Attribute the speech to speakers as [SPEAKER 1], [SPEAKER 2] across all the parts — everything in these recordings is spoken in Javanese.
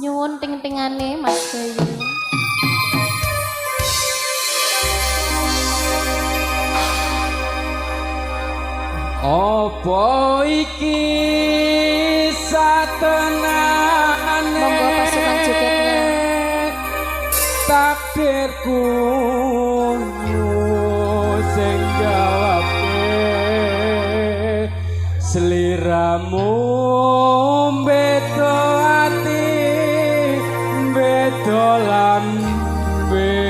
[SPEAKER 1] Nyuwun ting-tingane Mas Bayu.
[SPEAKER 2] Apa iki satenane
[SPEAKER 1] Monggo pasukan jogetnya.
[SPEAKER 2] Takdirku sing jawabke sliramu beda ati beda lambe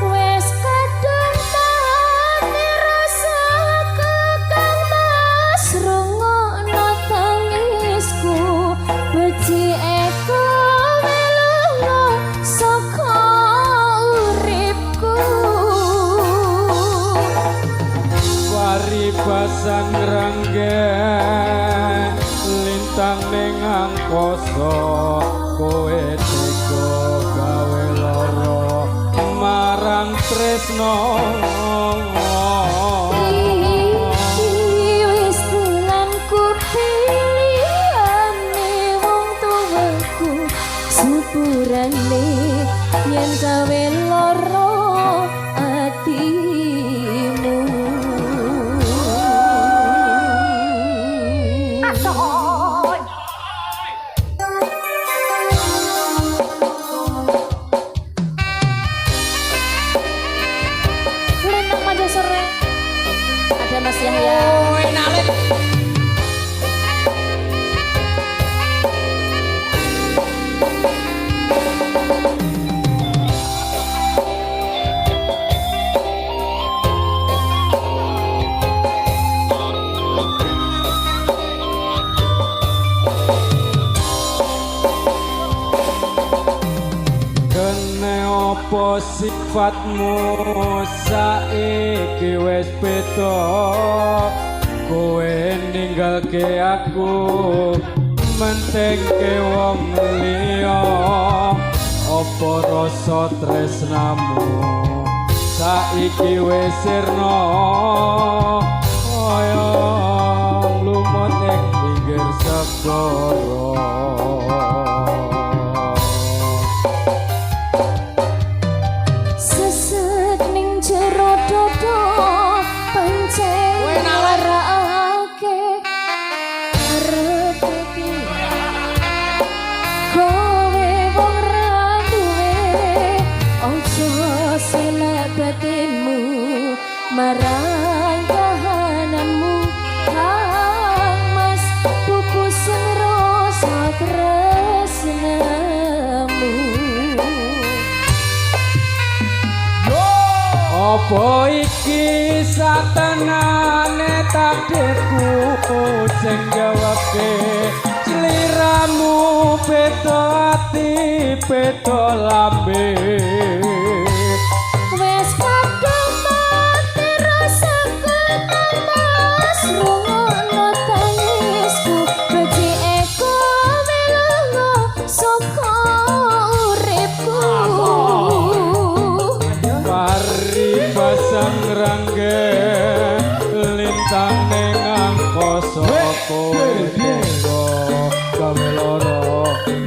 [SPEAKER 1] Wes kadang tani rasa kakang Mas rungokno tangisku beci eko weluhno saka uripku
[SPEAKER 2] Paribasan renggen lintang ning angkasa kowe tega gawe lara marang tresno
[SPEAKER 1] wis tulanku pilihane wong tuwaku sepurane yen gawe lara atimu Lenang maju sore ada Mas Yahya.
[SPEAKER 2] kene opo sifatmu saiki wis beda kowe ninggalke aku mentengke wong liya opo rasa tresnamu saiki wis sirna kaya lumut ing pinggir segara
[SPEAKER 1] Sesek ning jero dodo pancen warake arep kowe wong ra duwe ojo selek batinmu marang kahananmu Kang Mas pupusen rasa tresnamu
[SPEAKER 2] Apa iki satenane takdirku sing jawabke sliramu beda ati beda lambe
[SPEAKER 1] Wes kadang mati rasaku Mas rungokno tangisku beci eko weluhno saka uripku
[SPEAKER 2] Paribasan renggen lintang ning angkasa kowe tega gawe lara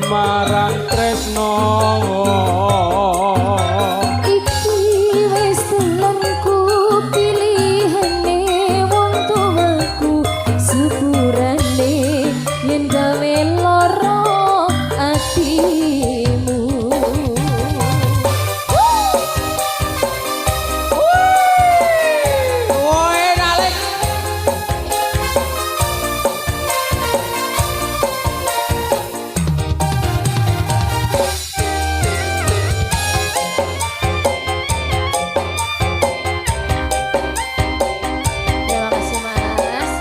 [SPEAKER 2] marang tresno
[SPEAKER 1] Iki wis telenku pilihane wong tuwaku sepurane yen gawe lara atimu Terima kasih Mas.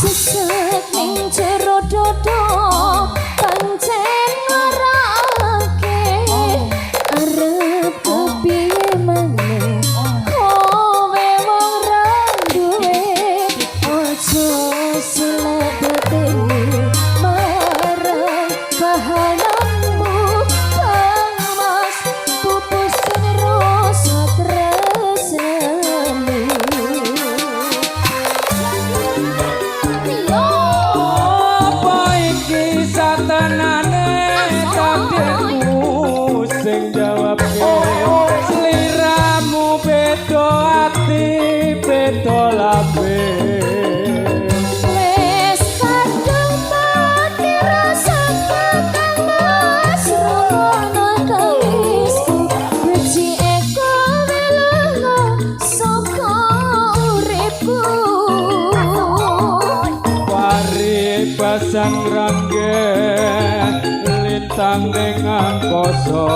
[SPEAKER 1] Sesek ning jero dodo pancen ngarake arep kepiye maneh kowe wong ra duwe ojo selek batinmu marang kahananmu Kang Mas pupusen rasa tresnamu
[SPEAKER 2] lambe
[SPEAKER 1] Wes kadung mati rasa kang masrono tangisku Beci eko welungo saka uripku
[SPEAKER 2] Pari pasang rangge lintang ning angkasa